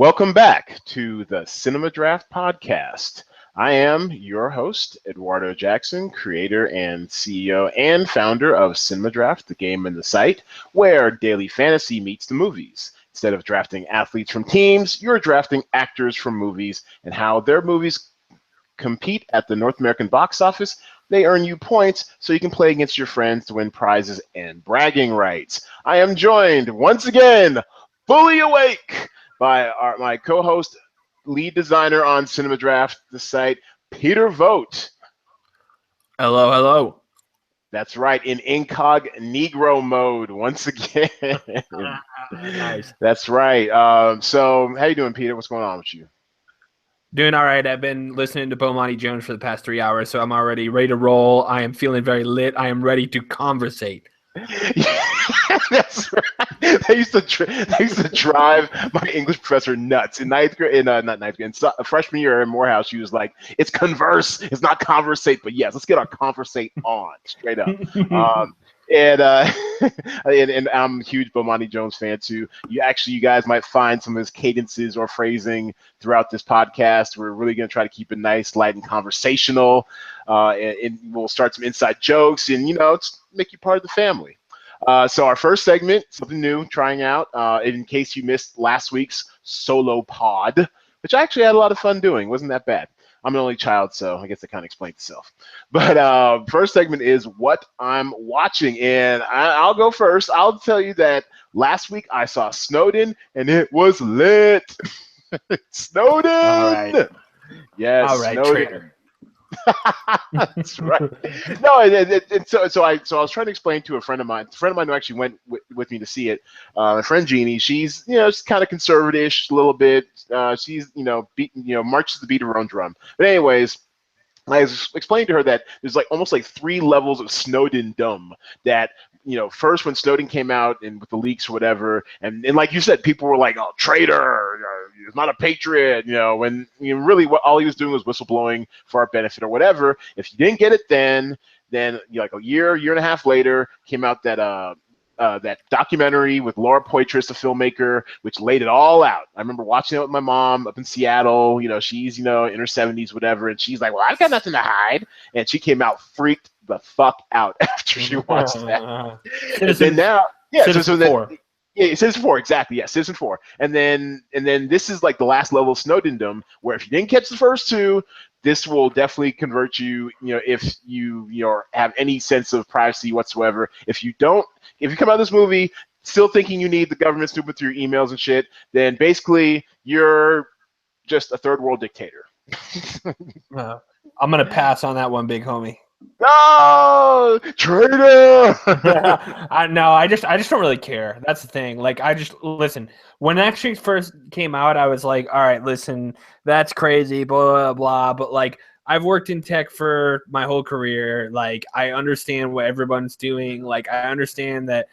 Welcome back to the CinemaDraft podcast. I am your host, Eduardo Jackson, creator and CEO and founder of CinemaDraft, the game and the site, where daily fantasy meets the movies. Instead of drafting athletes from teams, you're drafting actors from movies and how their movies compete at the North American box office. They earn you points so you can play against your friends to win prizes and bragging rights. I am joined once again, fully awake, by my co-host, lead designer on CinemaDraft, the site, Peter Vogt. Hello, hello. That's right, in incognito mode once again. Nice. That's right. So how you doing, Peter? What's going on with you? Doing all right. I've been listening to Bomani Jones for the past 3 hours, so I'm already ready to roll. I am feeling very lit. I am ready to conversate. That's right. They used to drive my English professor nuts in ninth grade. Not ninth grade. In freshman year in Morehouse, she was like, "It's converse. It's not conversate." But yes, let's get our conversate on straight up. And, and I'm a huge Bomani Jones fan too. You guys might find some of his cadences or phrasing throughout this podcast. We're really going to try to keep it nice, light, and conversational. And we'll start some inside jokes and, make you part of the family. So our first segment, something new, trying out, in case you missed last week's solo pod, which I actually had a lot of fun doing. Wasn't that bad. I'm an only child, so I guess that kind of explains itself. But first segment is what I'm watching, and I'll go first. I'll tell you that last week I saw Snowden, and it was lit. Snowden! All right. Yes, All right, Snowden. traitor. That's right. No, and so I was trying to explain to a friend of mine. A friend of mine who actually went with me to see it. My friend Jeannie. She's she's kind of conservative a little bit. She's marches the beat of her own drum. But anyways, I was explaining to her that there's almost 3 levels of Snowden-dom. That first when Snowden came out and with the leaks or whatever, and like you said, people were like, "Oh, traitor! He's not a patriot." When really what all he was doing was whistleblowing for our benefit or whatever. If you didn't get it then like a year and a half later came out that documentary with Laura Poitras, the filmmaker, which laid it all out. I remember watching it with my mom up in Seattle. She's in her 70s, whatever, and she's like, "Well, I've got nothing to hide," and she came out freaked the fuck out after she watched that. And then now, Citizen 4. Yeah, Citizen 4, exactly. Yeah, Citizen 4. And then this is like the last level of Snowdendom, where if you didn't catch the first 2, this will definitely convert you, if you have any sense of privacy whatsoever. If you come out of this movie still thinking you need the government snooping through your emails and shit, then basically you're just a third world dictator. I'm going to pass on that one, big homie. No, traitor. I just don't really care. That's the thing. Listen, when it actually first came out, I was like, all right, listen, that's crazy, blah, blah, blah. But I've worked in tech for my whole career. I understand what everyone's doing. I understand that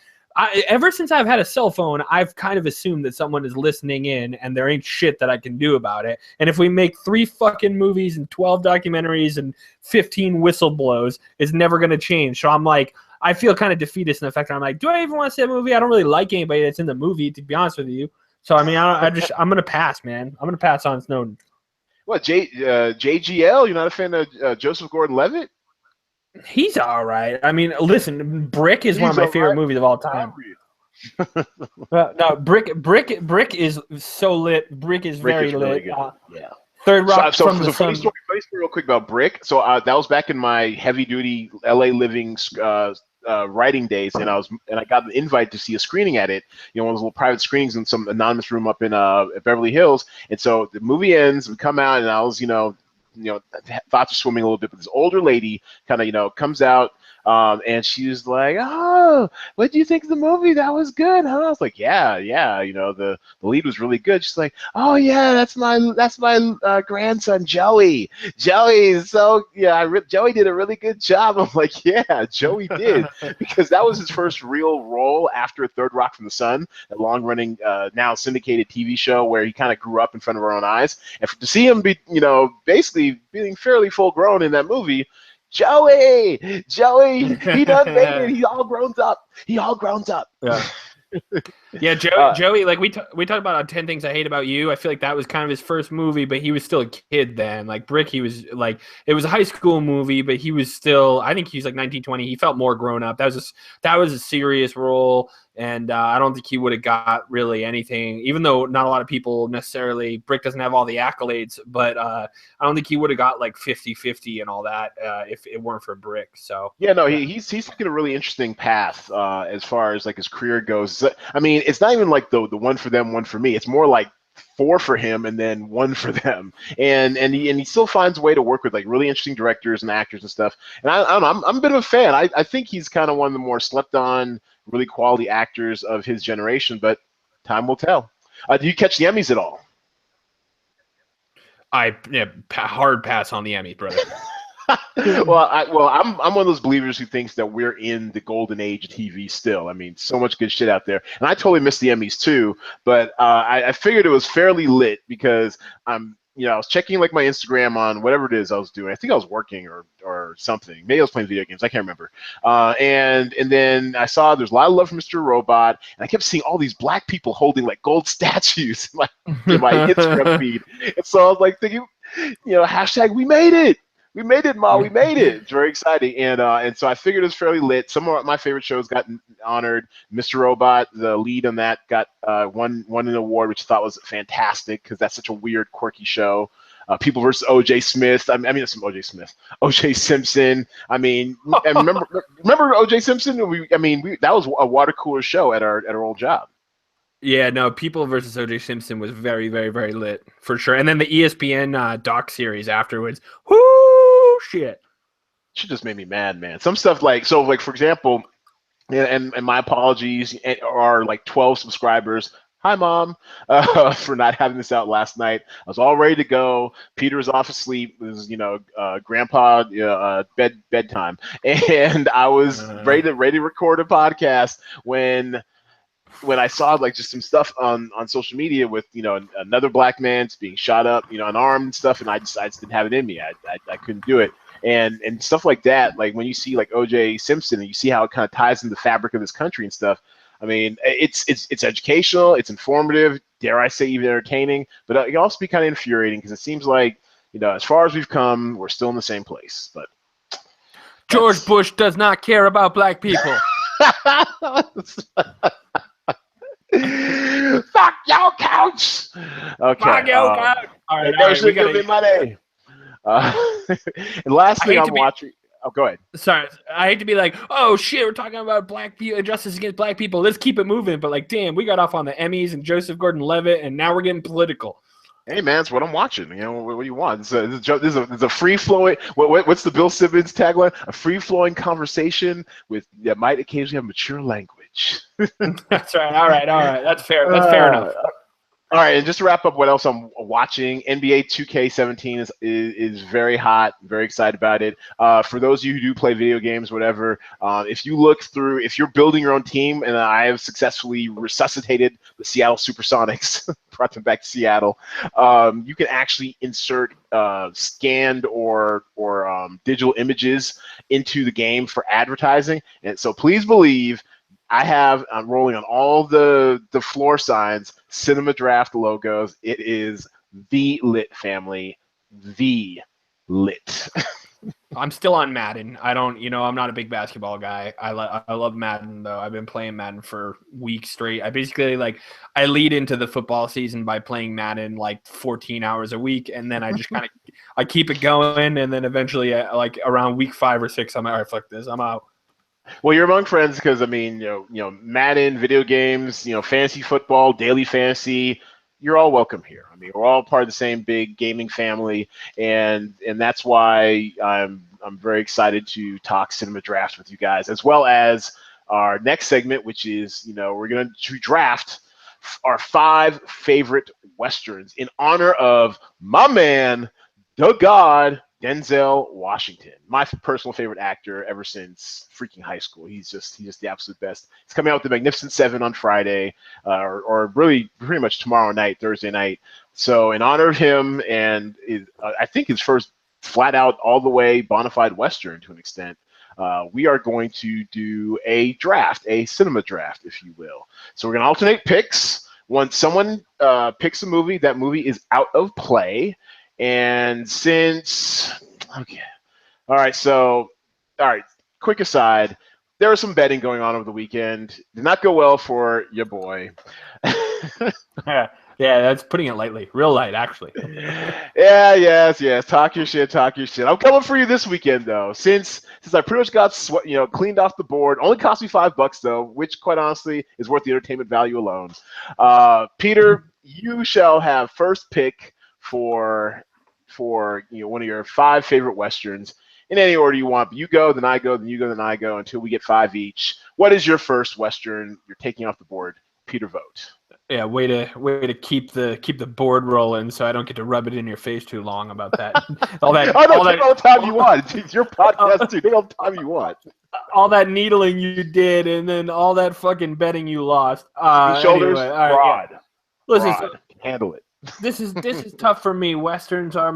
ever since I've had a cell phone, I've kind of assumed that someone is listening in and there ain't shit that I can do about it. And if we make 3 fucking movies and 12 documentaries and 15 whistleblows, it's never going to change. So I'm like, I feel kind of defeatist in the fact that I'm like, do I even want to see a movie? I don't really like anybody that's in the movie, to be honest with you. So, I mean, I'm going to pass, man. I'm going to pass on Snowden. What, JGL? You're not a fan of Joseph Gordon-Levitt? He's all right. I mean, listen, Brick is one of my favorite movies of all time. No, Brick is so lit. Brick is very lit. Really yeah. Third Rock from the funny Sun. Funny story real quick about Brick. So that was back in my heavy-duty LA living writing days, and I got an invite to see a screening at it. One of those little private screenings in some anonymous room up in Beverly Hills. And so the movie ends, we come out, and I was thoughts are swimming a little bit, but this older lady kind of comes out, and she's like, "Oh, what do you think of the movie? That was good, huh?" I was like, yeah, the lead was really good. She's like, "Oh yeah, that's my grandson Joey. Joey did a really good job." I'm like, "Yeah, Joey did," because that was his first real role after Third Rock from the Sun, a long-running now syndicated TV show where he kind of grew up in front of our own eyes, and to see him be basically being fairly full grown in that movie. Joey, he done made it. He all grown up. Yeah. Yeah, Uh, Joey, like we talked about 10 Things I Hate About You. I feel like that was kind of his first movie, but he was still a kid then. Like Brick, he was like it was a high school movie, but he was still I think he was like 19, 20. He felt more grown up. That was a serious role, and I don't think he would have got really anything, even though not a lot of people necessarily Brick doesn't have all the accolades, but I don't think he would have got like 50-50 and all that if it weren't for Brick. So Yeah, no, yeah. he's taken a really interesting path as far as like his career goes. I mean, it's not even like the one for them, one for me. It's more like four for him and then one for them. And he still finds a way to work with like really interesting directors and actors and stuff. And I don't know, I'm a bit of a fan. I think he's kind of one of the more slept on, really quality actors of his generation. But time will tell. Do you catch the Emmys at all? Hard pass on the Emmys, brother. I'm one of those believers who thinks that we're in the golden age of TV still. I mean, so much good shit out there, and I totally missed the Emmys too. But I figured it was fairly lit because I was checking like my Instagram on whatever it is I was doing. I think I was working or something. Maybe I was playing video games. I can't remember. And then I saw there's a lot of love for Mr. Robot, and I kept seeing all these black people holding like gold statues in my Instagram feed, and so I was like thinking, hashtag we made it. We made it, Ma. We made it. It's very exciting, and so I figured it was fairly lit. Some of my favorite shows got honored. Mr. Robot, the lead on that, got won an award, which I thought was fantastic because that's such a weird, quirky show. People versus O.J. Smith. I mean, some O.J. Smith, O.J. Simpson. I mean, and remember O.J. Simpson? That was a water cooler show at our old job. Yeah, no, People versus O.J. Simpson was very, very, very lit for sure. And then the ESPN doc series afterwards. Whoo, shit. She just made me mad, man. Some stuff like for example, and my apologies are like 12 subscribers. Hi, Mom, for not having this out last night. I was all ready to go. Peter was off asleep. It was, Grandpa bedtime, and I was ready to record a podcast when I saw like just some stuff on social media with another black man being shot up, unarmed and stuff, and I just didn't have it in me. I couldn't do it, and stuff like that. Like when you see like O.J. Simpson and you see how it kind of ties in the fabric of this country and stuff. I mean, it's educational, it's informative, dare I say even entertaining, but it can also be kind of infuriating because it seems like as far as we've come, we're still in the same place. But George Bush does not care about black people. Fuck your couch. Okay. Fuck your couch. All right, They should give me money. And last thing I'm watching. Oh, go ahead. Sorry, I hate to be like, oh shit, we're talking about black people, injustice against black people. Let's keep it moving. But like, damn, we got off on the Emmys and Joseph Gordon-Levitt, and now we're getting political. Hey man, it's what I'm watching. What do you want? It's a free flowing. What's the Bill Simmons tagline? A free flowing conversation that might occasionally have mature language. That's right. All right. That's fair. That's fair enough. All right, and just to wrap up, what else I'm watching? NBA 2K17 is very hot. I'm very excited about it. For those of you who do play video games, whatever, if you're building your own team, and I have successfully resuscitated the Seattle Supersonics, brought them back to Seattle, you can actually insert scanned or digital images into the game for advertising. And so please believe I'm rolling on all the floor signs, CinemaDraft logos. It is the lit family, the lit. I'm still on Madden. I'm not a big basketball guy. I love Madden though. I've been playing Madden for weeks straight. I lead into the football season by playing Madden like 14 hours a week, and then I just kind of I keep it going, and then eventually like around week 5 or 6, I'm like, all right, fuck this, I'm out. Well, you're among friends because Madden, video games, fantasy football, daily fantasy. You're all welcome here. I mean, we're all part of the same big gaming family, and that's why I'm very excited to talk CinemaDraft with you guys, as well as our next segment, which is we're going to draft our 5 favorite westerns in honor of my man, the God. Denzel Washington, my personal favorite actor ever since freaking high school. He's just the absolute best. He's coming out with The Magnificent Seven on Friday, or really pretty much tomorrow night, Thursday night. So in honor of him, and I think his first flat out all the way bona fide Western to an extent, we are going to do a draft, a cinema draft, if you will. So we're going to alternate picks. Once someone picks a movie, that movie is out of play. And since, okay, all right, so, all right, quick aside. There was some betting going on over the weekend. Did not go well for your boy. Yeah, that's putting it lightly. Real light, actually. Yeah, yes. Talk your shit. I'm coming for you this weekend though. Since I pretty much got cleaned off the board. Only cost me $5 though, which quite honestly is worth the entertainment value alone. Peter, you shall have first pick for one of your 5 favorite westerns in any order you want. But you go, then I go, then you go, then I go until we get 5 each. What is your first western you're taking off the board? Peter, vote. Yeah, way to keep the board rolling, so I don't get to rub it in your face too long about that. Take all the time you want. It's your podcast too. Take all the time you want. All that needling you did, and then all that fucking betting you lost. Shoulders, anyway, broad. Yeah. Listen, handle it. This is tough for me. Westerns are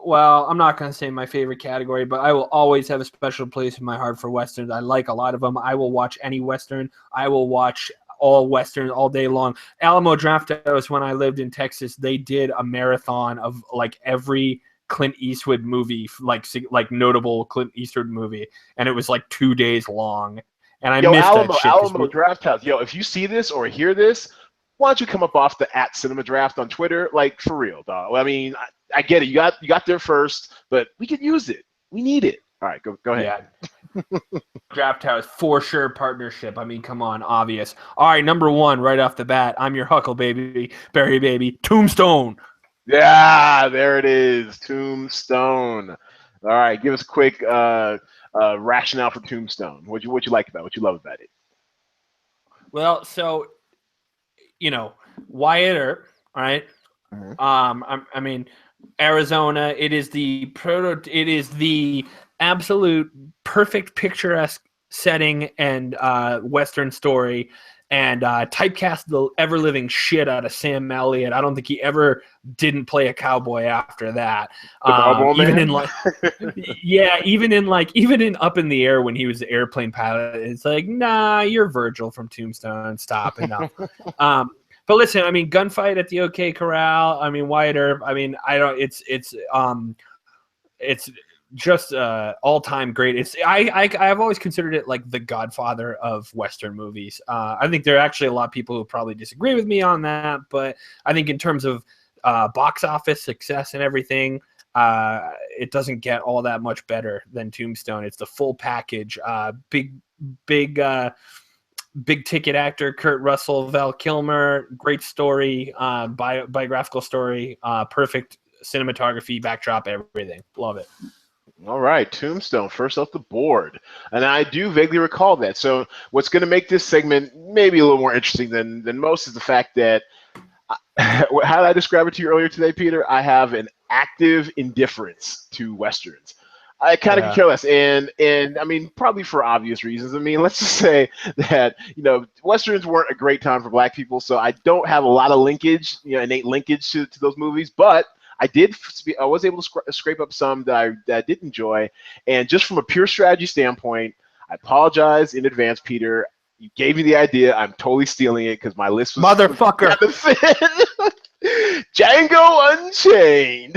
well, I'm not going to say my favorite category, but I will always have a special place in my heart for Westerns. I like a lot of them. I will watch any Western. I will watch all Westerns all day long. Alamo Drafthouse, when I lived in Texas, they did a marathon of like every Clint Eastwood movie, like notable Clint Eastwood movie, and it was like 2 days long. And I missed that shit. Alamo Drafthouse. Yo, if you see this or hear this, why don't you come up off the @CinemaDraft on Twitter? Like, for real, dog. I mean, I get it. You got there first, but we could use it. We need it. All right, go ahead. Yeah. Drafthouse, for sure, partnership. I mean, come on, obvious. All right, number 1, right off the bat, I'm your Huckleberry baby, Tombstone. Yeah, there it is, Tombstone. All right, give us a quick rationale for Tombstone. What you like about it? What you love about it? Well, so, Wyatt Earp, all right? Mm-hmm. I mean, Arizona. It is the absolute perfect picturesque setting and Western story, and typecast the ever living shit out of Sam Elliott. I don't think he ever didn't play a cowboy after that. Even in Up in the Air when he was the airplane pilot, it's like, nah, you're Virgil from Tombstone. Stop enough. But listen, I mean, gunfight at the OK Corral. I mean, Wyatt Earp. I mean, I don't. It's just all-time great. I've always considered it like the Godfather of Western movies. I think there are actually a lot of people who probably disagree with me on that, but I think in terms of box office success and everything, it doesn't get all that much better than Tombstone. It's the full package. Big ticket actor Kurt Russell, Val Kilmer, great story, biographical story, perfect cinematography, backdrop, everything. Love it. All right, Tombstone, first off the board. And I do vaguely recall that. So what's going to make this segment maybe a little more interesting than most is the fact that, how did I describe it to you earlier today, Peter? I have an active indifference to Westerns. I kind of care less, and I mean, probably for obvious reasons. I mean, let's just say that Westerns weren't a great time for Black people, so I don't have a lot of linkage, innate linkage to those movies. But I was able to scrape up some that I did enjoy, and just from a pure strategy standpoint, I apologize in advance, Peter. You gave me the idea. I'm totally stealing it because my list was motherfucker. Django Unchained.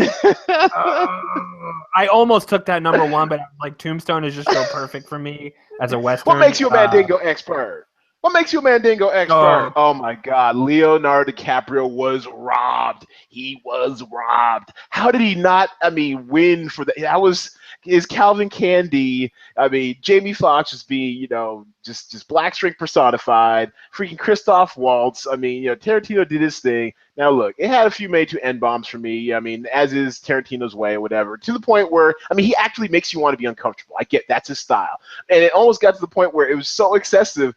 I almost took that number 1, but like Tombstone is just so perfect for me as a Western. What makes you a Mandingo expert? What makes you a Mandingo expert? Oh my God, Leonardo DiCaprio was robbed. He was robbed. How did he not? I mean, win for that? Is Calvin Candy. I mean, Jamie Foxx just being, just black strength personified. Freaking Christoph Waltz. I mean, Tarantino did his thing. Now look, it had a few made to end bombs for me. I mean, as is Tarantino's way or whatever. To the point where, I mean, he actually makes you want to be uncomfortable. I get that's his style, and it almost got to the point where it was so excessive.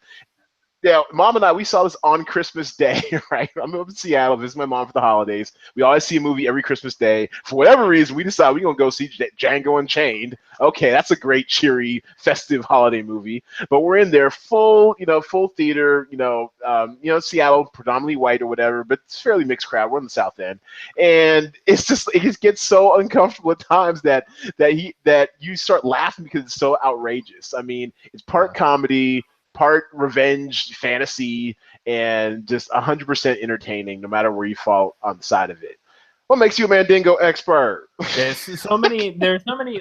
Yeah, Mom and I, we saw this on Christmas Day, right? I'm up in Seattle, visit my mom for the holidays. We always see a movie every Christmas Day. For whatever reason, we decide we're gonna go see Django Unchained. Okay, that's a great, cheery, festive holiday movie. But we're in there, full theater. Seattle, predominantly white or whatever, but it's a fairly mixed crowd. We're in the South End, and it just gets so uncomfortable at times that you start laughing because it's so outrageous. I mean, it's part comedy, part revenge fantasy, and just 100% entertaining no matter where you fall on the side of it. What makes you a Mandingo expert? There's so many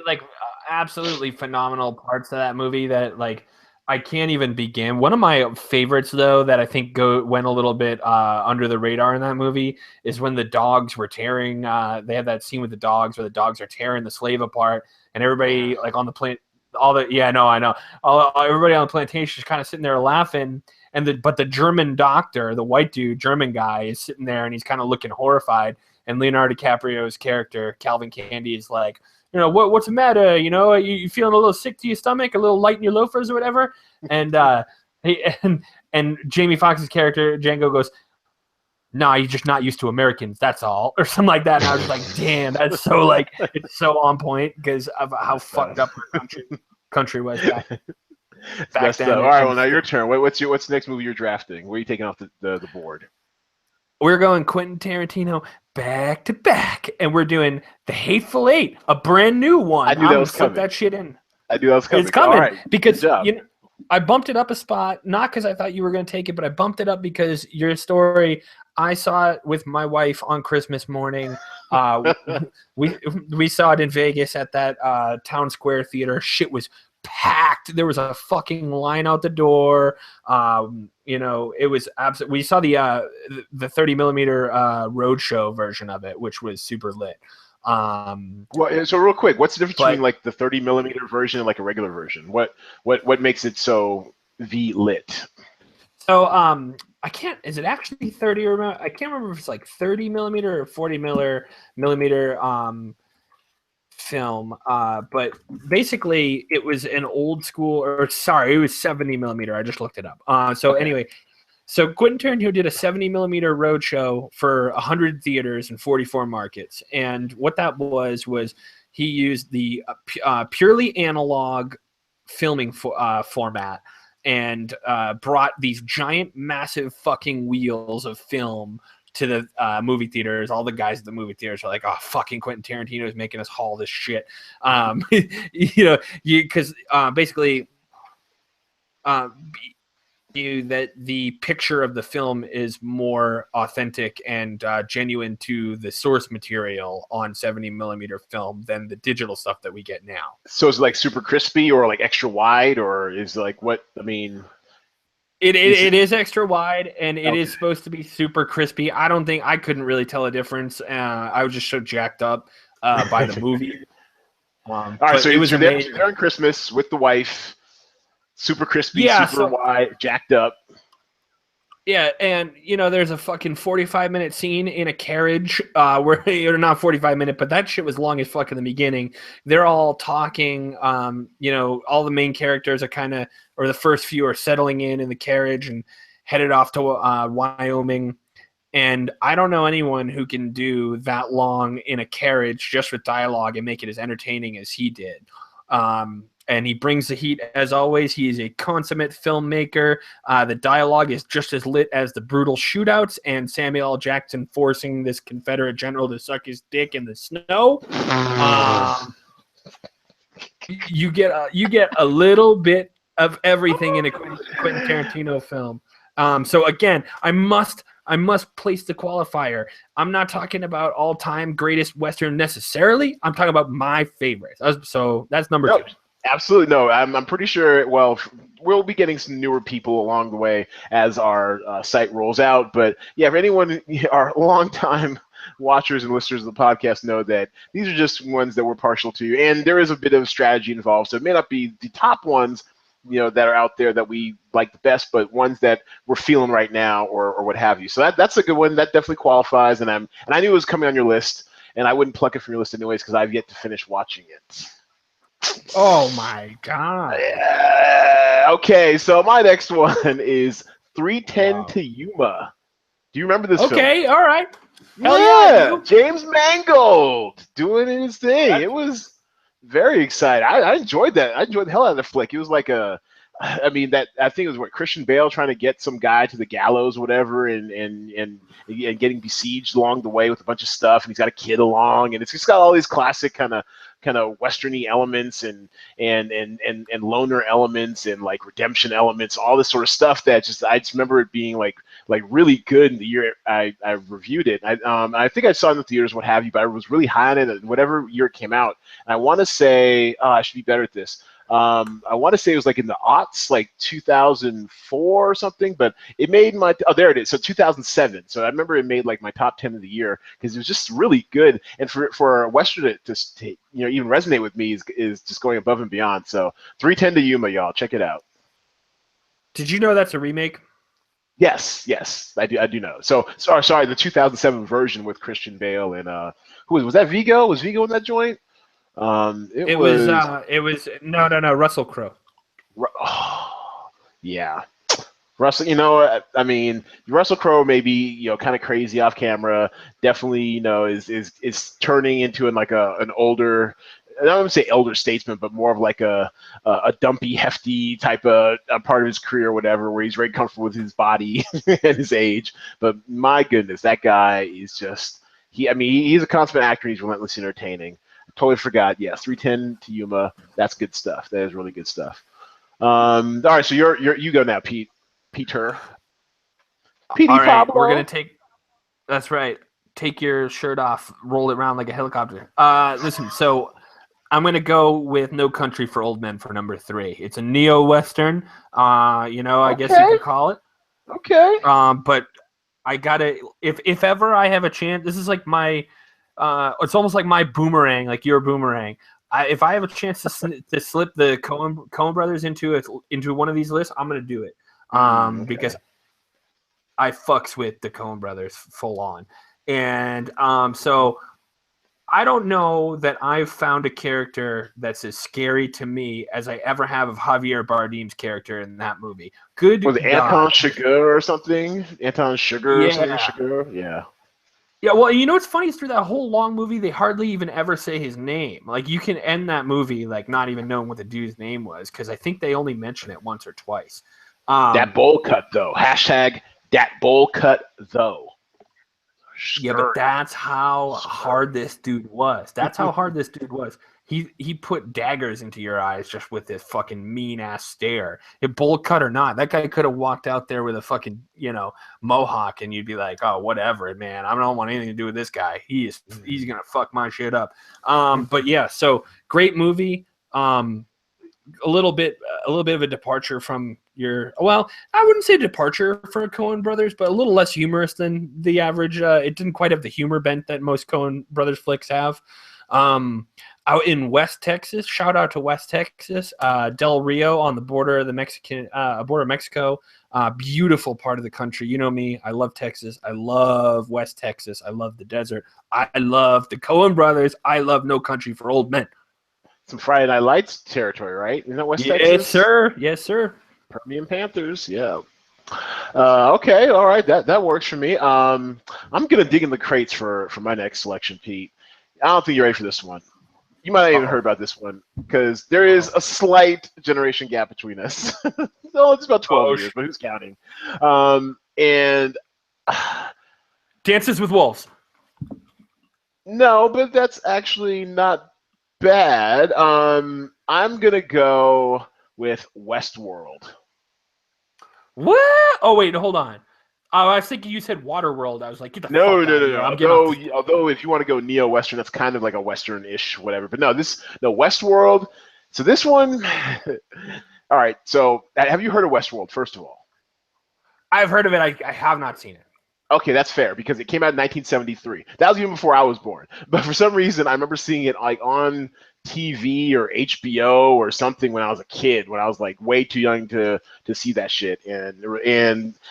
like absolutely phenomenal parts of that movie that like I can't even begin. One of my favorites though that I think went a little bit under the radar in that movie is when the dogs were tearing they had that scene with the dogs where the dogs are tearing the slave apart, and everybody like on the plane, I know. Everybody on the plantation is kind of sitting there laughing, but the German doctor, the white dude, German guy, is sitting there and he's kind of looking horrified. And Leonardo DiCaprio's character, Calvin Candy, is like, what's the matter? You feeling a little sick to your stomach, a little light in your loafers or whatever? And and Jamie Foxx's character, Django, goes, "Nah, you're just not used to Americans, that's all," or something like that. And I was just like, damn, that's so like it's so on point because of how fucked up our country was back then. All right, well now your turn. What's the next movie you're drafting? Where are you taking off the board? We're going Quentin Tarantino back to back, and we're doing The Hateful Eight, a brand new one. I knew that was coming. That shit in. I knew that was coming. It's coming right. because I bumped it up a spot, not because I thought you were going to take it, but I bumped it up because your story. I saw it with my wife on Christmas morning. We saw it in Vegas at that Town Square Theater. Shit was packed. There was a fucking line out the door. It was absolutely. We saw the 30 millimeter roadshow version of it, which was super lit. So real quick, what's the difference between like the 30 millimeter version and like a regular version? What makes it so lit? So I can't. Is it actually 30 or I can't remember if it's like 30 millimeter or 40 millimeter film. But basically, it was an old school. It was 70 millimeter. I just looked it up. Anyway, so Quentin Tarantino did a 70 millimeter roadshow for 100 theaters in 44 markets, and what that was he used the purely analog filming format and brought these giant, massive fucking wheels of film to the movie theaters. All the guys at the movie theaters are like, "Oh, fucking Quentin Tarantino is making us haul this shit," because basically, that the picture of the film is more authentic and genuine to the source material on 70 millimeter film than the digital stuff that we get now. So is it like super crispy or like extra wide, or is like what? I mean, it is extra wide and it is supposed to be super crispy. I couldn't really tell a difference. I was just so jacked up by the movie. All right, so it was there on Christmas with the wife. Super crispy, super wide, jacked up. Yeah, and there's a fucking 45-minute scene in a carriage where you're not 45-minute, but that shit was long as fuck in the beginning. They're all talking. All the main characters are or the first few are settling in the carriage and headed off to Wyoming. And I don't know anyone who can do that long in a carriage just with dialogue and make it as entertaining as he did. And he brings the heat as always. He is a consummate filmmaker. The dialogue is just as lit as the brutal shootouts and Samuel L. Jackson forcing this Confederate general to suck his dick in the snow. You get a little bit of everything in a Quentin Tarantino film. So again, I must place the qualifier. I'm not talking about all-time greatest Western necessarily. I'm talking about my favorites. So that's number 2. Absolutely no. I'm pretty sure. Well, we'll be getting some newer people along the way as our site rolls out. But yeah, for anyone, our longtime watchers and listeners of the podcast know that these are just ones that we're partial to, and there is a bit of strategy involved. So it may not be the top ones, that are out there that we like the best, but ones that we're feeling right now, or what have you. So that's a good one. That definitely qualifies, and I knew it was coming on your list, and I wouldn't pluck it from your list anyways because I've yet to finish watching it. Oh my god. Okay, so my next one is 310 Wow. to Yuma. Do you remember this film? Okay, all right. Hell yeah, I Yeah, do. James Mangold doing his thing. It That's was very exciting. I enjoyed that. I enjoyed the hell out of the flick. It was like I mean, that I think it was what Christian Bale trying to get some guy to the gallows, or whatever, and getting besieged along the way with a bunch of stuff, and he's got a kid along, and it's just got all these classic kind of westerny elements and loner elements and like redemption elements, all this sort of stuff that I just remember it being like really good in the year I reviewed it. I think I saw it in the theaters, what have you, but I was really high on it whatever year it came out. And I want to say, oh, I should be better at this. I want to say it was like in the aughts, like 2004 or something, but it made there it is. So 2007. So I remember it made like my top 10 of the year because it was just really good. And for a Western to even resonate with me is just going above and beyond. So 310 to Yuma, y'all. Check it out. Did you know that's a remake? Yes, I do know. So sorry, the 2007 version with Christian Bale and who was that? Vigo? Was Vigo in that joint? It was. It was no, Russell Crowe. Oh, yeah. Russell, I mean, Russell Crowe may be, kind of crazy off camera. Definitely, is turning into an older, I don't want to say elder statesman, but more of like a dumpy, hefty type of a part of his career, or whatever, where he's very comfortable with his body and his age. But my goodness, that guy is just he's a consummate actor. He's relentlessly entertaining. I totally forgot. Yes, 310 to Yuma. That's good stuff. That is really good stuff. All right, so you go now, Pete. Peter. All Petey right, we're gonna Pablo. take. That's right. Take your shirt off, roll it around like a helicopter. Listen. So I'm gonna go with No Country for Old Men for number 3. It's a neo-western. I guess you Okay. could call it. Okay. But I gotta. If ever I have a chance, this is like my. It's almost like my boomerang, like your boomerang. If I have a chance to slip the Coen brothers into one of these lists, I'm gonna do it. Okay. Because I fucks with the Coen brothers full on. And so I don't know that I've found a character that's as scary to me as I ever have of Javier Bardem's character in that movie. Good Was it God. Anton Chigurh or something? Anton Sugar or something? Yeah. Chigurh? Yeah. Yeah, well, you know what's funny is through that whole long movie, they hardly even ever say his name. Like, you can end that movie, like, not even knowing what the dude's name was, because I think they only mention it once or twice. That bowl cut, though. Hashtag that bowl cut, though. Yeah, but Scurry. that's how hard this dude was. That's how hard this dude was. He put daggers into your eyes just with this fucking mean ass stare. If bowl cut or not, that guy could have walked out there with a fucking mohawk, and you'd be like, oh, whatever, man. I don't want anything to do with this guy. He's gonna fuck my shit up. But yeah, so great movie. A little bit of a departure from I wouldn't say departure for Coen brothers, but a little less humorous than the average. It didn't quite have the humor bent that most Coen brothers flicks have. Out in West Texas, shout out to West Texas, Del Rio on the border of border of Mexico. Beautiful part of the country. You know me, I love Texas. I love West Texas. I love the desert. I love the Coen brothers. I love No Country for Old Men. Some Friday Night Lights territory, right? Isn't that West Yes, Texas? sir. Yes, sir. Permian Panthers, yeah. Okay, all right, that works for me. I'm gonna dig in the crates for my next selection, Pete. I don't think you're ready for this one. You might not even heard about this one because there is a slight generation gap between us. No, it's about 12 years, but who's counting? And Dances with Wolves. no, but that's actually not bad. I'm gonna go with Westworld. What? Oh wait, hold on. I was thinking you said Waterworld. I was like, get the fuck No. out of here. I'm getting Although if you want to go neo-western, that's kind of like a western-ish whatever. But no, Westworld. So this one, all right. So have you heard of Westworld? First of all, I've heard of it. I have not seen it. okay, that's fair because it came out in 1973. That was even before I was born. But for some reason, I remember seeing it like on TV or HBO or something when I was a kid, when I was like way too young to see that shit. And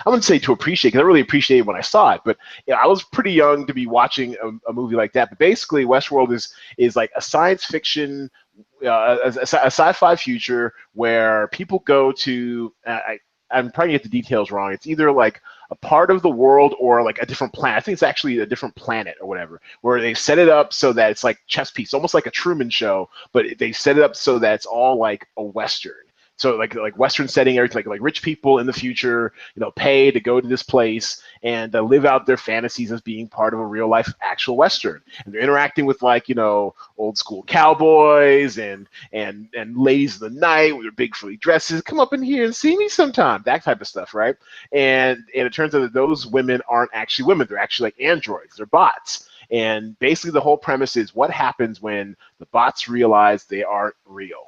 I wouldn't say to appreciate, because I really appreciated when I saw it, but yeah, I was pretty young to be watching a movie like that. But basically, Westworld is like a science fiction, a sci-fi future where people go to I'm probably get the details wrong. It's either like a part of the world or like a different planet. I think it's actually a different planet or whatever, where they set it up so that it's like chess piece, almost like a Truman Show, but they set it up so that it's all like a Western. So like Western setting, everything like rich people in the future, pay to go to this place and live out their fantasies as being part of a real life actual Western. And they're interacting with like old school cowboys and ladies of the night with their big frilly dresses. Come up in here and see me sometime. That type of stuff, right? And it turns out that those women aren't actually women. They're actually like androids. They're bots. And basically the whole premise is what happens when the bots realize they aren't real.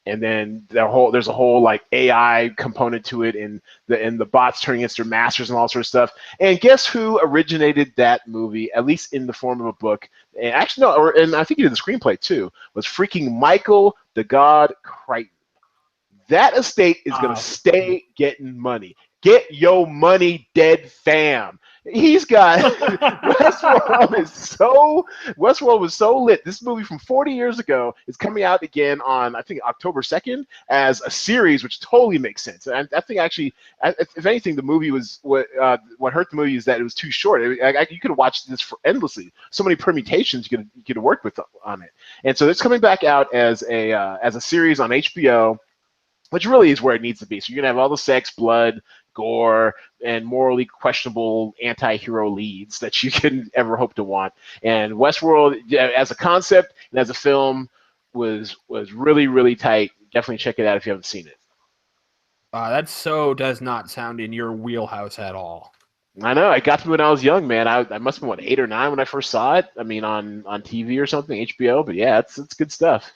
And then there's a whole like AI component to it, and the bots turning against their masters and all sorts of stuff. And guess who originated that movie, at least in the form of a book? And actually, no, and I think he did the screenplay too. Was freaking Michael the God Crichton. That estate is gonna stay getting money. Get your money, dead fam. He's got Westworld was so lit. This movie from 40 years ago is coming out again on I think October 2nd as a series, which totally makes sense. And I think actually, if anything, the movie was what hurt the movie is that it was too short. You could have watched this for endlessly. So many permutations you could have worked with on it. And so it's coming back out as a series on HBO, which really is where it needs to be. So you're gonna have all the sex, blood, gore, and morally questionable anti-hero leads that you can ever hope to want. And Westworld, as a concept and as a film, was really, really tight. Definitely check it out if you haven't seen it. That does not sound in your wheelhouse at all. I know. I got to when I was young, man. I must have been 8 or 9 when I first saw it. I mean, on TV or something, HBO. But yeah, it's good stuff.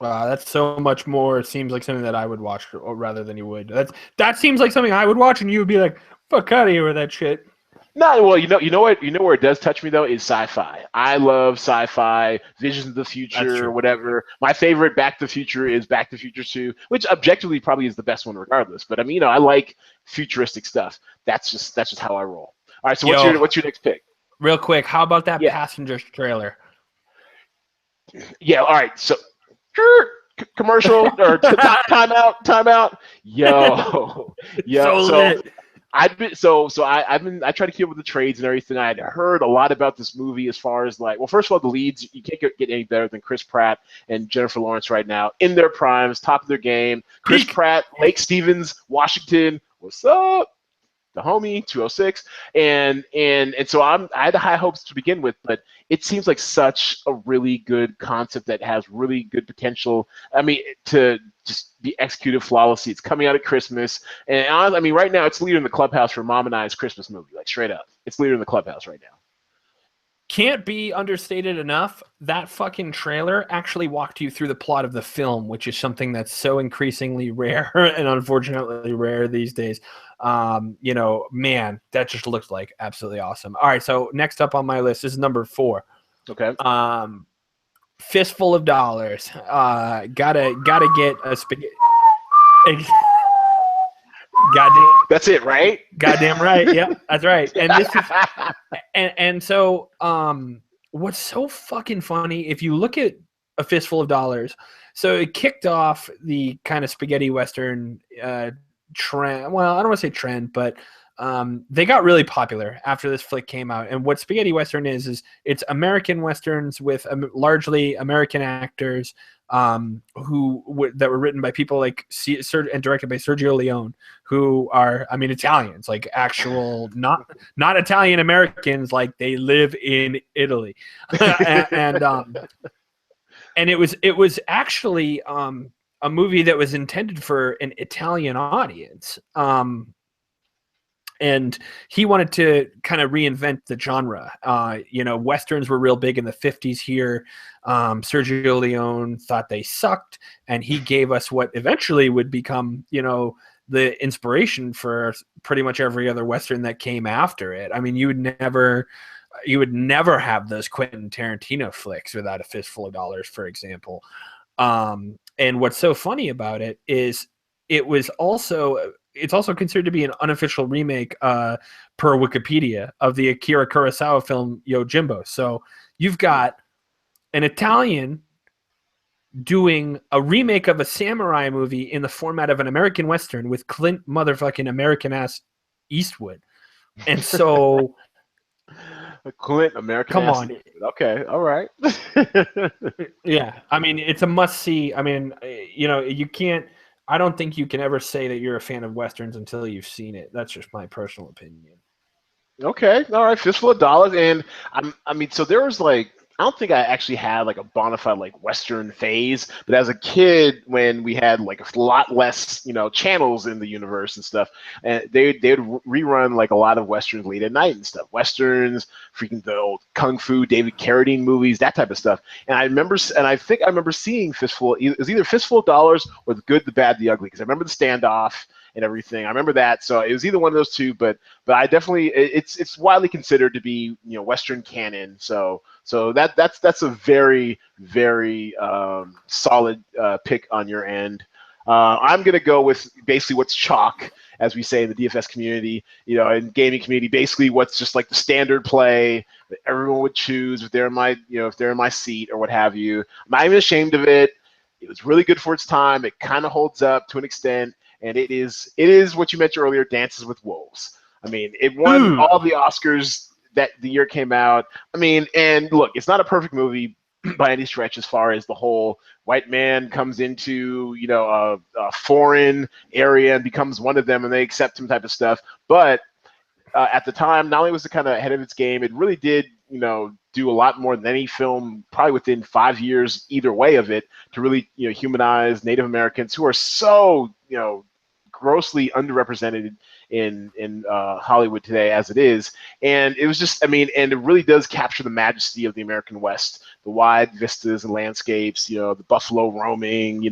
That's so much more. It seems like something that I would watch rather than you would. That seems like something I would watch, and you would be like, "Fuck out of here with that shit." No, well, you know what? You know where it does touch me though is sci-fi. I love sci-fi, visions of the future, whatever. My favorite Back to the Future is Back to the Future 2, which objectively probably is the best one regardless. But I mean, I like futuristic stuff. That's just how I roll. All right, so what's your next pick? Real quick, how about that Passengers trailer? Yeah, all right. So commercial or time out. Yo. So I try to keep up with the trades and everything. I had heard a lot about this movie as far as like, well, first of all, the leads, you can't get any better than Chris Pratt and Jennifer Lawrence right now in their primes, top of their game. Chris Pratt, Lake Stevens, Washington, what's up? The homie 206, and so I had high hopes to begin with, but it seems like such a really good concept that has really good potential. I mean, to just be executed flawlessly. It's coming out at Christmas, and I mean, right now it's leader in the clubhouse for Mom and I's Christmas movie, like straight up. It's leader in the clubhouse right now. Can't be understated enough. That fucking trailer actually walked you through the plot of the film, which is something that's so increasingly rare and unfortunately rare these days. Man, that just looks like absolutely awesome. All right, so next up on my list is number 4. Okay. Fistful of Dollars. Gotta get a spaghetti. Goddamn. That's it, right? Goddamn right. Yep, that's right. And this is, and so, what's so fucking funny, if you look at A Fistful of Dollars, so it kicked off the kind of spaghetti Western trend. Well, I don't want to say trend, but they got really popular after this flick came out. And what spaghetti Western is it's American Westerns with largely American actors that were written by people like and directed by Sergio Leone, who are, I mean, Italians, like actual, not Italian Americans, like they live in Italy. and it was actually a movie that was intended for an Italian audience. And he wanted to kind of reinvent the genre. Westerns were real big in the 50s here. Sergio Leone thought they sucked, and he gave us what eventually would become, the inspiration for pretty much every other Western that came after it. I mean, you would never have those Quentin Tarantino flicks without A Fistful of Dollars, for example. And what's so funny about it is it's also considered to be an unofficial remake per Wikipedia of the Akira Kurosawa film Yojimbo. So you've got an Italian doing a remake of a samurai movie in the format of an American Western with Clint motherfucking American ass Eastwood. And so, Clint, American come acid. on. Okay, all right. Yeah. I mean, it's a must see. I mean, you can't, I don't think you can ever say that you're a fan of Westerns until you've seen it. That's just my personal opinion. Okay, all right, fistful of dollars, and I mean, so there was like, I don't think I actually had like a bona fide like Western phase, but as a kid, when we had like a lot less, channels in the universe and stuff, and they'd rerun like a lot of Westerns late at night and stuff, Westerns, freaking the old Kung Fu, David Carradine movies, that type of stuff, and I think I remember seeing Fistful, it was either Fistful of Dollars or The Good, the Bad, the Ugly, because I remember the standoff and everything. I remember that, so it was either one of those two, but I definitely it's widely considered to be Western canon. So that's a very very solid pick on your end. I'm gonna go with basically what's chalk, as we say in the DFS community, and gaming community. Basically, what's just like the standard play that everyone would choose if they're in my if they're in my seat or what have you. I'm not even ashamed of it. It was really good for its time. It kind of holds up to an extent, and it is what you mentioned earlier, Dances with Wolves. I mean, it won Ooh. all the Oscars that the year came out. I mean, and look, it's not a perfect movie by any stretch as far as the whole white man comes into a foreign area and becomes one of them and they accept him type of stuff. But at the time, not only was it kind of ahead of its game, it really did, do a lot more than any film, probably within 5 years, either way of it, to really, humanize Native Americans who are so, grossly underrepresented in Hollywood today as it is. And it was just, I mean, and it really does capture the majesty of the American West, the wide vistas and landscapes, the buffalo roaming,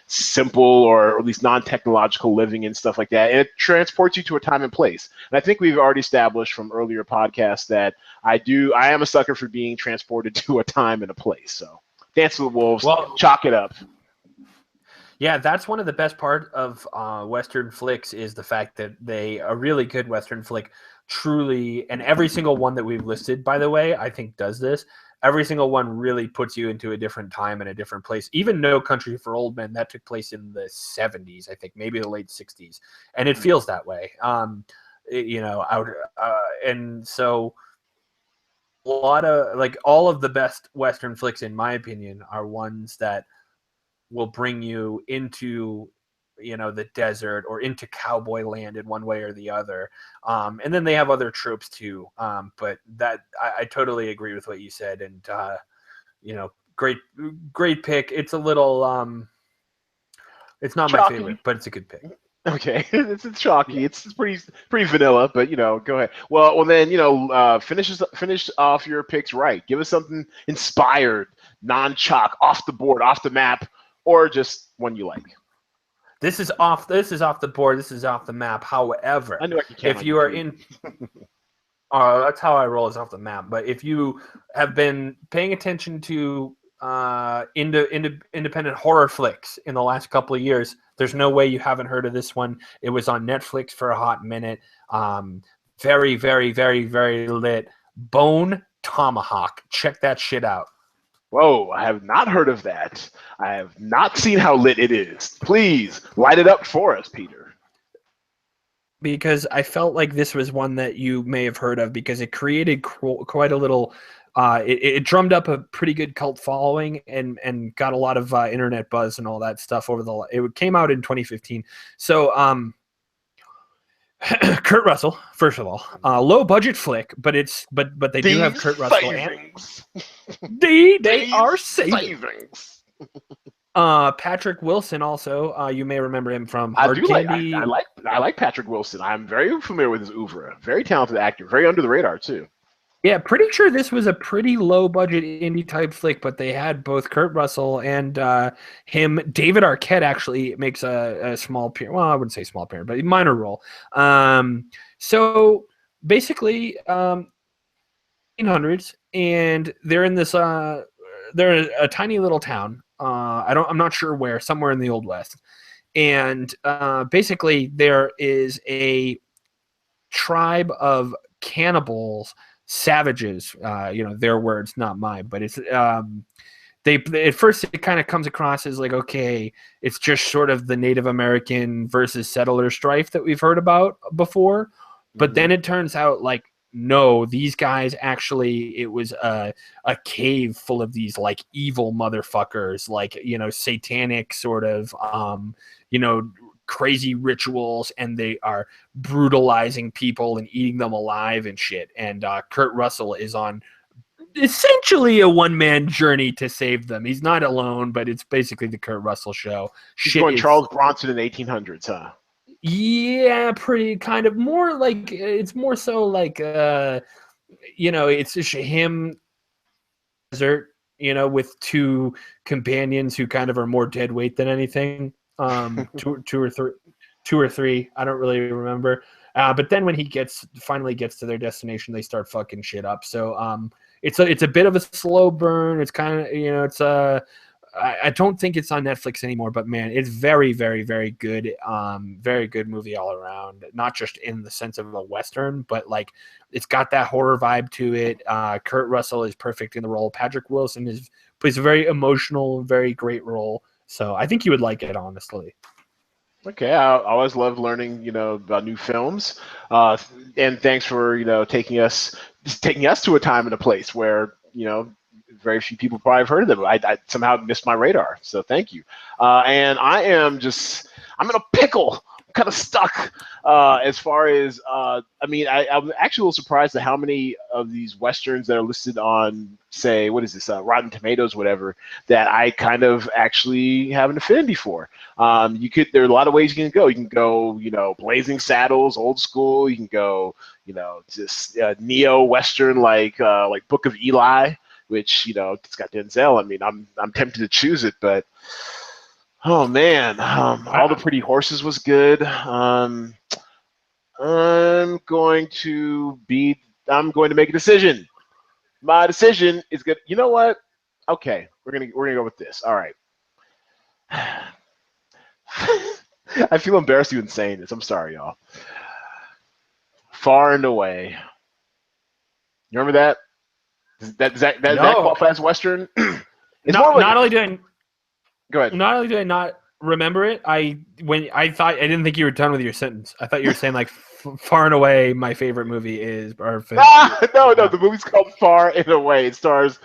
simple or at least non-technological living and stuff like that. And it transports you to a time and place. And I think we've already established from earlier podcasts that I am a sucker for being transported to a time and a place. So Dance with the Wolves, Well, chalk it up. yeah, that's one of the best part of Western flicks is the fact that a really good Western flick truly, and every single one that we've listed, by the way, I think does this. Every single one really puts you into a different time and a different place. Even No Country for Old Men, that took place in the 70s, I think, maybe the late 60s, and it feels that way. And so a lot of like all of the best Western flicks, in my opinion, are ones that will bring you into the desert or into cowboy land in one way or the other, and then they have other tropes too, but that I totally agree with what you said, and great pick. It's a little it's not my Chalky. favorite, but it's a good pick. Okay, it's chalky. Yeah. It's pretty vanilla, but go ahead. Well then finish off your picks right. Give us something inspired, non-chalk, off the board, off the map, or just one you like. This is off the board, this is off the map. However, I knew I could count if on you you, are Pete. in that's how I roll, is off the map. But if you have been paying attention to independent horror flicks in the last couple of years, there's no way you haven't heard of this one. It was on Netflix for a hot minute. Very, very, very, very lit. Bone Tomahawk. Check that shit out. Whoa, I have not heard of that. I have not seen how lit it is. Please light it up for us, Peter. Because I felt like this was one that you may have heard of, because it created quite a little. It drummed up a pretty good cult following and got a lot of internet buzz and all that stuff over the. It came out in 2015. So Kurt Russell, first of all, low budget flick, but they do have These Kurt Russell savings. and they are These saving. savings. Patrick Wilson also, you may remember him from I Hard do like Candy. I like Patrick Wilson. I'm very familiar with his oeuvre. Very talented actor. Very under the radar too. Yeah, pretty sure this was a pretty low budget indie type flick, but they had both Kurt Russell and him. David Arquette actually makes a small appearance. Well, I wouldn't say small appearance, but a minor role. So basically, 1800s, and they're in this. They're in a tiny little town. I'm not sure where. Somewhere in the Old West, and basically there is a tribe of cannibals, savages, their words, not mine, but it's they at first it kind of comes across as like, okay, it's just sort of the Native American versus settler strife that we've heard about before, but then it turns out like, no, these guys actually, it was a cave full of these like evil motherfuckers, like, you know, satanic sort of, you know, crazy rituals, and they are brutalizing people and eating them alive and shit. And Kurt Russell is on essentially a one-man journey to save them. He's not alone, but it's basically the Kurt Russell show. He's going Charles Bronson in the 1800s, huh? Yeah, pretty kind of more like, it's more so like you know, it's just him desert, you know, with two companions who kind of are more dead weight than anything. Two or three, I don't really remember. But then when he finally gets to their destination, they start fucking shit up. So it's a bit of a slow burn. It's kind of, you know, it's I don't think it's on Netflix anymore, but man, it's very, very, very good. Very good movie all around. Not just in the sense of a Western, but like it's got that horror vibe to it. Kurt Russell is perfect in the role. Patrick Wilson plays a very emotional, very great role. So I think you would like it, honestly. Okay, I always love learning, you know, about new films, and thanks for, you know, taking us to a time and a place where, you know, very few people probably have heard of them. I somehow missed my radar, so thank you. And I'm in a pickle. I'm kind of stuck as far as I mean, I'm actually a little surprised at how many of these westerns that are listed on, say, what is this, Rotten Tomatoes, whatever, that I kind of actually have an affinity for. There are a lot of ways you can go. You can go, you know, Blazing Saddles, old school. You can go, you know, just neo western like Book of Eli, which, you know, it's got Denzel. I mean, I'm tempted to choose it, but oh man, All the Pretty Horses was good. I'm going to make a decision. My decision is good. You know what? Okay, we're gonna go with this. All right. I feel embarrassed even saying this. I'm sorry, y'all. Far and Away. You remember that? Does that qualify as Western? It's more like, not only do I go ahead. Not only do I not remember it, I didn't think you were done with your sentence. I thought you were saying like Far and Away, my favorite movie is. No, the movie's called Far and Away. It stars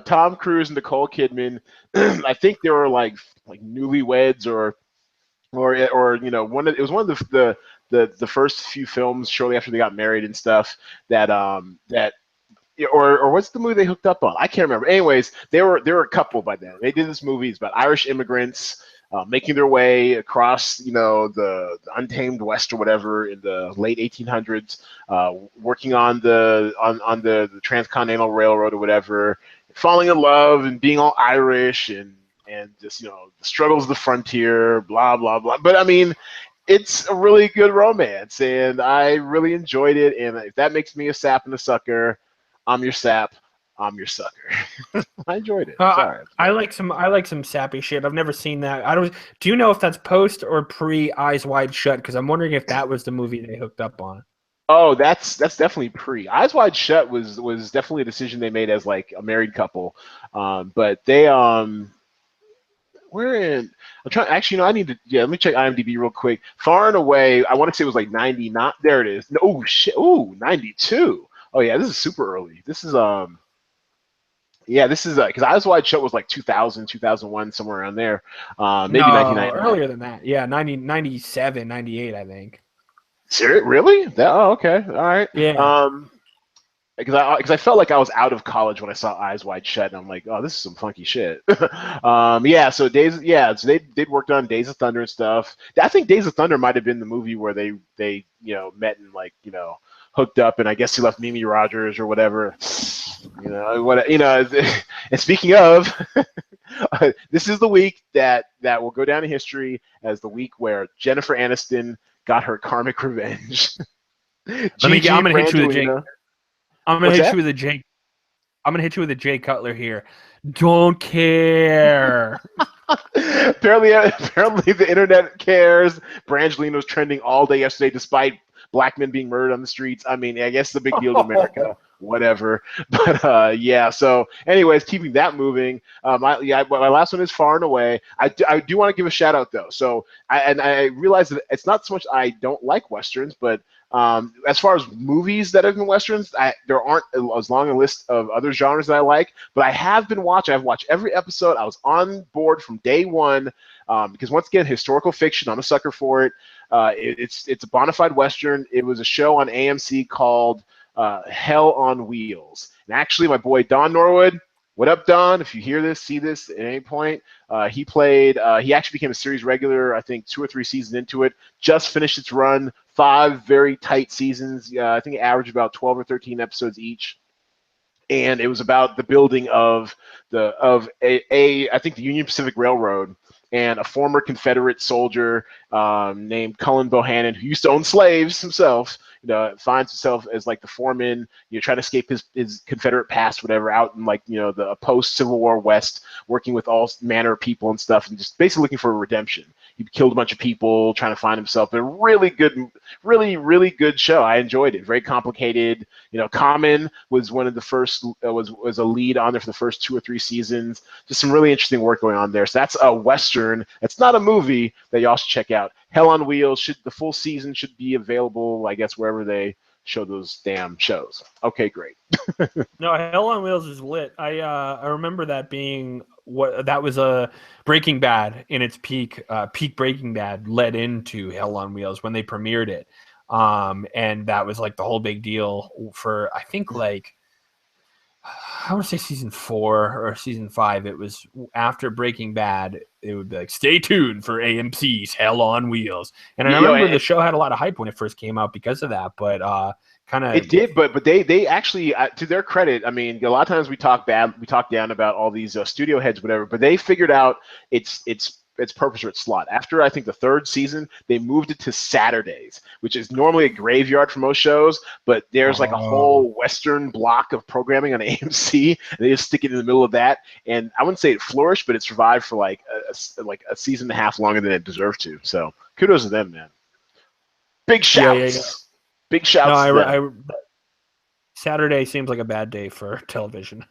Tom Cruise and Nicole Kidman. I think they were like newlyweds or you know, it was one of the first few films shortly after they got married and stuff that or what's the movie they hooked up on? I can't remember. Anyways, they were a couple by then. They did this movie. It's about Irish immigrants making their way across, you know, the untamed West or whatever in the late 1800s, working on the Transcontinental Railroad or whatever, falling in love and being all Irish and just, you know, the struggles of the frontier, blah blah blah. But I mean, it's a really good romance, and I really enjoyed it. And if that makes me a sap and a sucker, I'm your sap. I'm your sucker. I enjoyed it. Sorry. I like some sappy shit. I've never seen that. Do you know if that's post or pre Eyes Wide Shut? Because I'm wondering if that was the movie they hooked up on. Oh, that's definitely pre. Eyes Wide Shut was definitely a decision they made as like a married couple. But they we're in. I'm trying. Actually, no. I need to. Yeah, let me check IMDb real quick. Far and Away. I want to say it was like 90. Not there. It is. No, oh shit. Ooh, 92. Oh yeah, this is super early. This is yeah, this is because Eyes Wide Shut was like 2000, 2001, somewhere around there. Maybe 1999. Earlier than that. Yeah, 97, 98, I think. Serious? Really? Oh, okay. All right. Yeah. Because I felt like I was out of college when I saw Eyes Wide Shut, and I'm like, oh, this is some funky shit. Yeah. So they'd worked on Days of Thunder and stuff. I think Days of Thunder might have been the movie where they you know, met and like, you know, hooked up, and I guess he left Mimi Rogers or whatever. You know what? You know. And speaking of, this is the week that will go down in history as the week where Jennifer Aniston got her karmic revenge. I'm gonna hit you with Jake. I'm gonna hit you with a Jay Cutler here. Don't care. apparently, the internet cares. Brangelina was trending all day yesterday, despite black men being murdered on the streets. I mean, I guess it's a big deal to America. whatever. But yeah. So, anyways, keeping that moving. My last one is Far and Away. I do want to give a shout out though. So I realize that it's not so much I don't like westerns, but as far as movies that have been westerns, there aren't as long a list of other genres that I like. But I have been watching. I've watched every episode. I was on board from day one because once again, historical fiction. I'm a sucker for it. It's a bona fide western. It was a show on AMC called Hell on Wheels. And actually, my boy Don Norwood. What up, Don? If you hear this, see this at any point, he played. He actually became a series regular. I think 2 or 3 seasons into it. Just finished its run. 5 very tight seasons. I think it averaged about 12 or 13 episodes each. And it was about the building of I think the Union Pacific Railroad, and a former Confederate soldier named Cullen Bohannon, who used to own slaves himself, finds himself as like the foreman, trying to escape his Confederate past, whatever, out in like, the post-Civil War West, working with all manner of people and stuff, and just basically looking for redemption. He killed a bunch of people trying to find himself. But a really good, really good show. I enjoyed it. Very complicated. Common was one of the first, was a lead on there for the first 2 or 3 seasons. Just some really interesting work going on there. So that's a Western. It's not a movie that y'all should check out. Hell on Wheels, the full season should be available, I guess, wherever they show those damn shows. Okay, great. No, Hell on Wheels is lit. I remember that being that was a Breaking Bad in its peak. Peak Breaking Bad led into Hell on Wheels when they premiered it, and that was like the whole big deal for, I think, like, I want to say season 4 or season 5. It was after Breaking Bad. It would be like, stay tuned for AMC's Hell on Wheels. And I remember the show had a lot of hype when it first came out because of that. But kind of it did. But they actually, to their credit, I mean, a lot of times we talk down about all these studio heads, whatever. But they figured out its purpose or its slot. After, I think, the 3rd season, they moved it to Saturdays, which is normally a graveyard for most shows, but there's like a whole Western block of programming on AMC, and they just stick it in the middle of that. And I wouldn't say it flourished, but it survived for like a season and a half longer than it deserved to. So kudos to them, man. Big shouts. Yeah. Big shouts. No, Saturday seems like a bad day for television.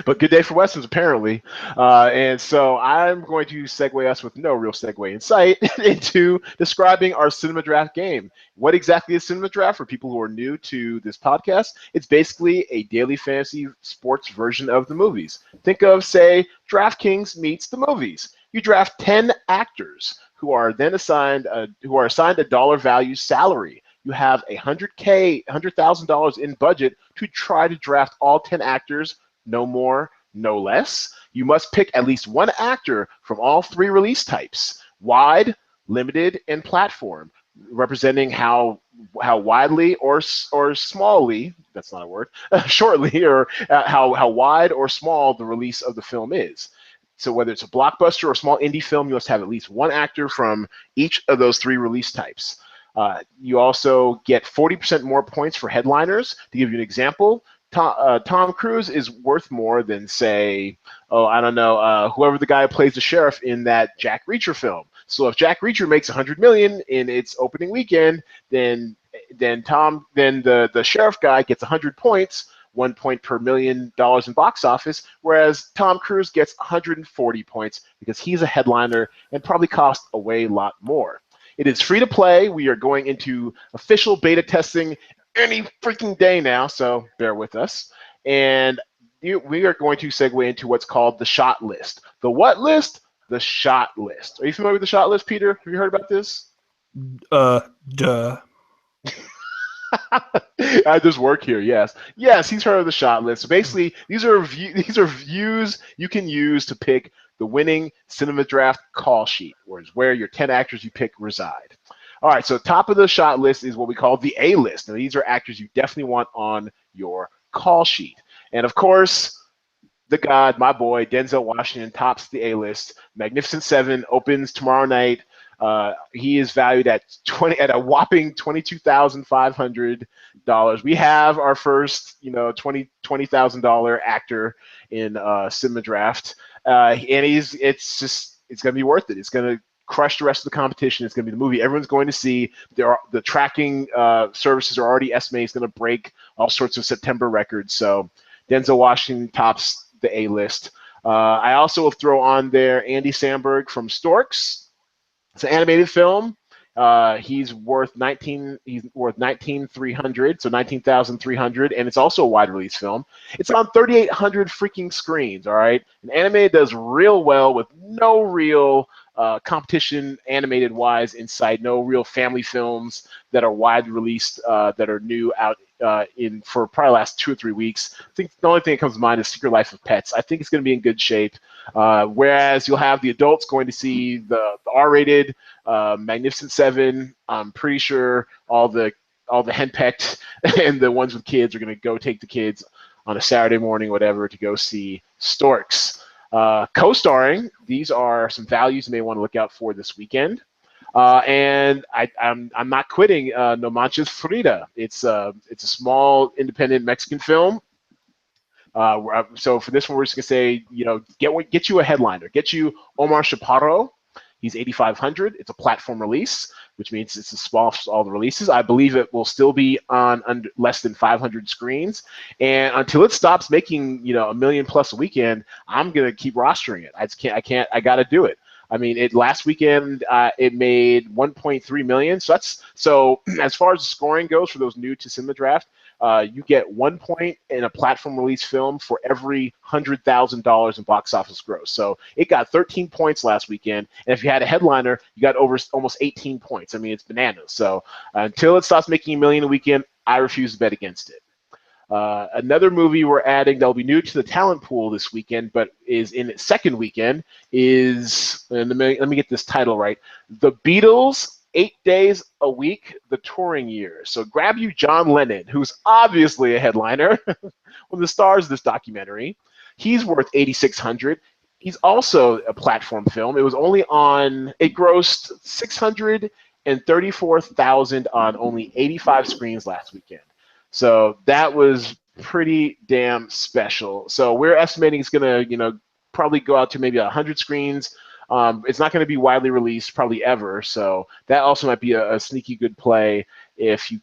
But good day for Westerns, apparently. And so I'm going to segue us with no real segue in sight into describing our CinemaDraft game. What exactly is CinemaDraft for people who are new to this podcast? It's basically a daily fantasy sports version of the movies. Think of, say, DraftKings meets the movies. You draft 10 actors who are then assigned a dollar value salary. You have $100,000 in budget to try to draft all 10 actors. No more, no less. You must pick at least one actor from all 3 release types: wide, limited, and platform, representing how widely or smallly, that's not a word, shortly, or how wide or small the release of the film is. So whether it's a blockbuster or a small indie film, you must have at least one actor from each of those 3 release types. You also get 40% more points for headliners. To give you an example, Tom Cruise is worth more than, say, whoever the guy who plays the sheriff in that Jack Reacher film. So if Jack Reacher makes $100 million in its opening weekend, then the sheriff guy gets 100 points, 1 point per $1 million in box office, whereas Tom Cruise gets 140 points because he's a headliner and probably costs a way lot more. It is free to play. We are going into official beta testing any freaking day now, so bear with us. And we are going to segue into what's called the shot list. The what list? The shot list. Are you familiar with the shot list, Peter? Have you heard about this? Duh. I just work here. Yes, he's heard of the shot list. So basically, these are views you can use to pick the winning CinemaDraft call sheet, where your 10 actors you pick reside. All right, so top of the shot list is what we call the A list. Now, these are actors you definitely want on your call sheet. And of course, the God, my boy, Denzel Washington tops the A list. Magnificent Seven opens tomorrow night. He is valued at a whopping $22,500. We have our first, $20,000 actor in CinemaDraft, and it's gonna be worth it. It's gonna crush the rest of the competition. It's going to be the movie everyone's going to see. The tracking services are already estimating it's going to break all sorts of September records. So Denzel Washington tops the A list. I also will throw on there Andy Samberg from Storks. It's an animated film. He's worth 19,300, so 19,300, and it's also a wide release film. It's on 3,800 freaking screens. All right, and anime does real well with no real competition animated wise in sight. No real family films that are wide released that are new out in for probably the last 2 or 3 weeks. I think the only thing that comes to mind is Secret Life of Pets. I think it's going to be in good shape. Whereas you'll have the adults going to see the R-rated Magnificent Seven. I'm pretty sure all the henpecked and the ones with kids are going to go take the kids on a Saturday morning, whatever, to go see Storks. Co-starring, these are some values you may want to look out for this weekend. And I'm not quitting No Manches Frida. It's a small independent Mexican film. So for this one, we're just gonna say, get you a headliner, get you Omar Chaparro. He's 8,500. It's a platform release, which means it's the smallest of all the releases. I believe it will still be on under less than 500 screens, and until it stops making $1 million plus a weekend, I'm gonna keep rostering it. I gotta do it. I mean, last weekend it made 1.3 million. So as far as the scoring goes for those new to CinemaDraft, you get 1 point in a platform release film for every $100,000 in box office gross. So it got 13 points last weekend, and if you had a headliner, you got over almost 18 points. I mean, it's bananas. So until it stops making $1 million a weekend, I refuse to bet against it. Another movie we're adding that will be new to the talent pool this weekend, but is in its second weekend, is, and let me get this title right, The Beatles, 8 Days a Week, The Touring Year. So grab you John Lennon, who's obviously a headliner, one of the stars of this documentary. He's worth 8,600. He's also a platform film. It grossed 634,000 on only 85 screens last weekend. So that was pretty damn special. So we're estimating it's going to, probably go out to maybe 100 screens. It's not going to be widely released probably ever. So that also might be a sneaky good play if you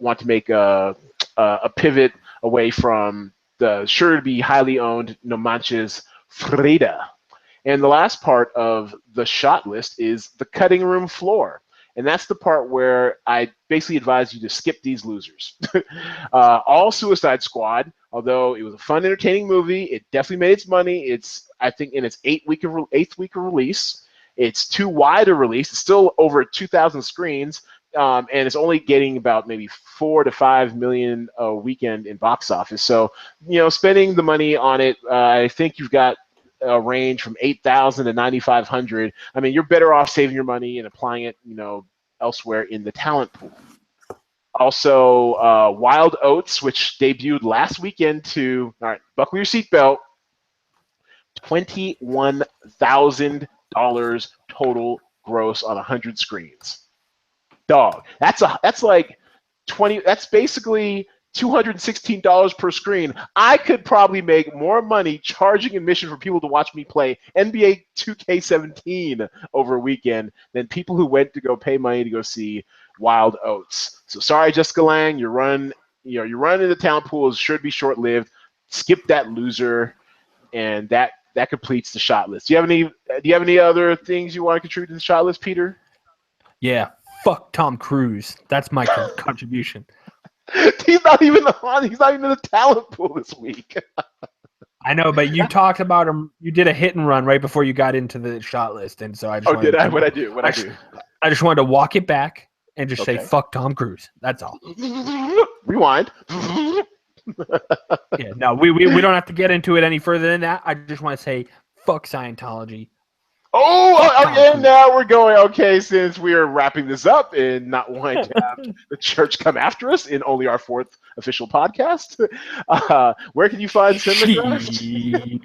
want to make a pivot away from the sure to be highly owned No Manches Frida. And the last part of the shot list is the cutting room floor. And that's the part where I basically advise you to skip these losers. All Suicide Squad, although it was a fun, entertaining movie, it definitely made its money. It's, I think, in its eighth week of release. It's too wide a release. It's still over 2,000 screens, and it's only getting about maybe 4 to 5 million a weekend in box office. So, spending the money on it, I think you've got a range from 8,000 to 9,500. I mean, you're better off saving your money and applying it, elsewhere in the talent pool. Also, Wild Oats, which debuted last weekend all right, buckle your seatbelt, $21,000 total gross on 100 screens. Dog, that's like 20. That's basically $216 per screen. I could probably make more money charging admission for people to watch me play NBA 2K17 over a weekend than people who went to go pay money to go see Wild Oats. So sorry, Jessica Lange, your run in the talent pool should be short-lived. Skip that loser, and that completes the shot list. Do you have any other things you want to contribute to the shot list, Peter? Yeah, fuck Tom Cruise. That's my contribution. He's not even in the talent pool this week. I know, but you talked about him. You did a hit and run right before you got into the shot list, and so I just. Did I? What'd I do? I just wanted to walk it back and just say fuck Tom Cruise. That's all. Rewind. Yeah, no, we don't have to get into it any further than that. I just want to say fuck Scientology. Yeah, now we're going, okay, since we are wrapping this up and not wanting to have the church come after us in only our 4th official podcast, where can you find CinemaDraft?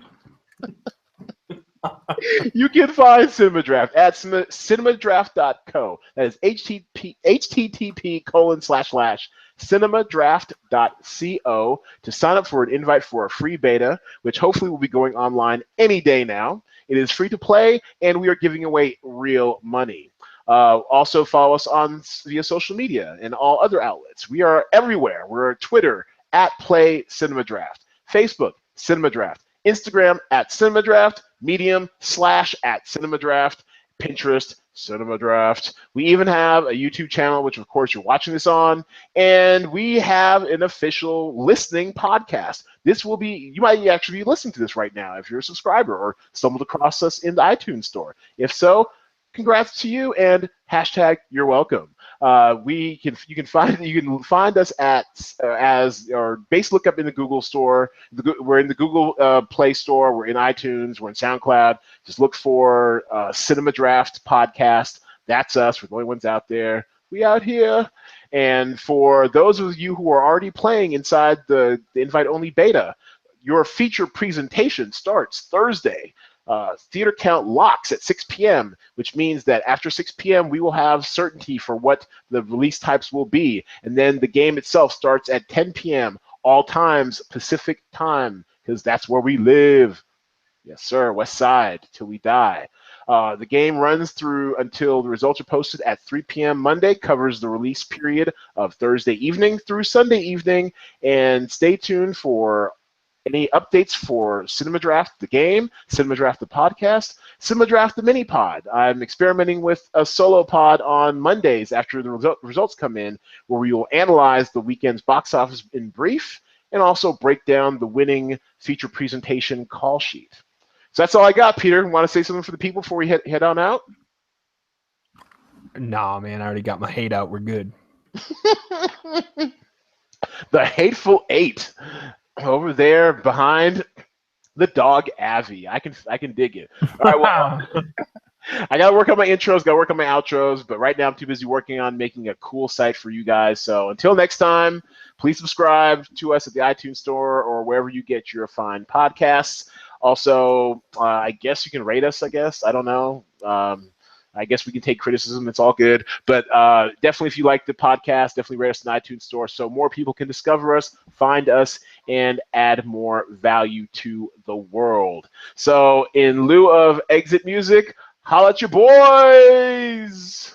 You can find CinemaDraft at cinemadraft.co. That is http://cinemadraft.co to sign up for an invite for a free beta, which hopefully will be going online any day now. It is free to play, and we are giving away real money. Also, follow us on via social media and all other outlets. We are everywhere. We're Twitter at Play CinemaDraft, Facebook CinemaDraft, Instagram at CinemaDraft, Medium / at CinemaDraft, Pinterest CinemaDraft. We even have a YouTube channel, which of course you're watching this on, and we have an official listening podcast. This will be, you might actually be listening to this right now if you're a subscriber or stumbled across us in the iTunes store. If so, congrats to you, and hashtag you're welcome. You can find us at as or base lookup in the Google store. We're in the Google Play Store. We're in iTunes. We're in SoundCloud. Just look for CinemaDraft podcast. That's us. We're the only ones out there. We out here. And for those of you who are already playing inside the invite-only beta, your feature presentation starts Thursday. Theater count locks at 6 p.m., which means that after 6 p.m. we will have certainty for what the release types will be. And then the game itself starts at 10 p.m., all times Pacific time, because that's where we live. Yes, sir, West Side, till we die. The game runs through until the results are posted at 3 p.m. Monday, covers the release period of Thursday evening through Sunday evening, and stay tuned for any updates for CinemaDraft the game, CinemaDraft the podcast, CinemaDraft the mini pod. I'm experimenting with a solo pod on Mondays after the results come in, where we will analyze the weekend's box office in brief and also break down the winning feature presentation call sheet. So that's all I got, Peter. Want to say something for the people before we head on out? Nah, man, I already got my hate out. We're good. The Hateful Eight. Over there behind the dog Avi. I can dig it. All right, well, I gotta work on my intros, gotta work on my outros, but right now I'm too busy working on making a cool site for you guys. So until next time, please subscribe to us at the iTunes store or wherever you get your fine podcasts. Also, I guess you can rate us, I don't know. I guess we can take criticism. It's all good. But definitely, if you like the podcast, definitely rate us in the iTunes store so more people can discover us, find us, and add more value to the world. So in lieu of exit music, holla at your boys!